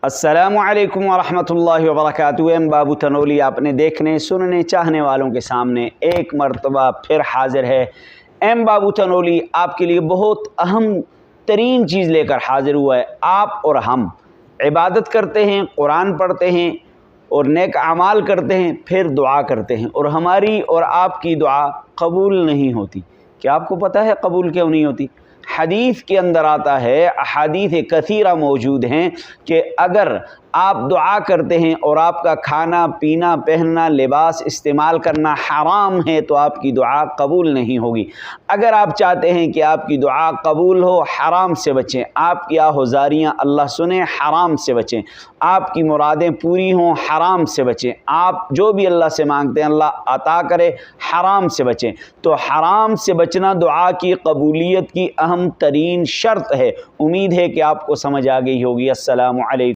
अस्सलामु अलैकुम वरहमतुल्लाहि वबरकातुहू। एम बाबू तनोली आपने देखने सुनने चाहने वालों के सामने एक मरतबा फिर हाजिर है। एम बाबू तनोली आपके लिए बहुत अहम तरीन चीज़ लेकर हाजिर हुआ है। आप और हम इबादत करते हैं, कुरान पढ़ते हैं और नेक अमाल करते हैं, फिर दुआ करते हैं और हमारी और आपकी दुआ कबूल नहीं होती। क्या आपको पता है कबूल क्यों नहीं होती? हदीस के अंदर आता है, अहादीस कसीरा मौजूद हैं कि अगर आप दुआ करते हैं और आपका खाना पीना पहनना लिबास इस्तेमाल करना हराम है तो आपकी दुआ कबूल नहीं होगी। अगर आप चाहते हैं कि आपकी दुआ कबूल हो, हराम से बचें, आपकी आहुजारियाँ अल्लाह सुने, हराम से बचें, आपकी मुरादें पूरी हों, हराम से बचें, आप जो भी अल्लाह से मांगते हैं अल्लाह अता करे, हराम से बचें। तो हराम से बचना दुआ की कबूलियत की अहम तरीन शर्त है। उम्मीद है कि आपको समझ आ गई होगी। अस्सलामु अलैकुम।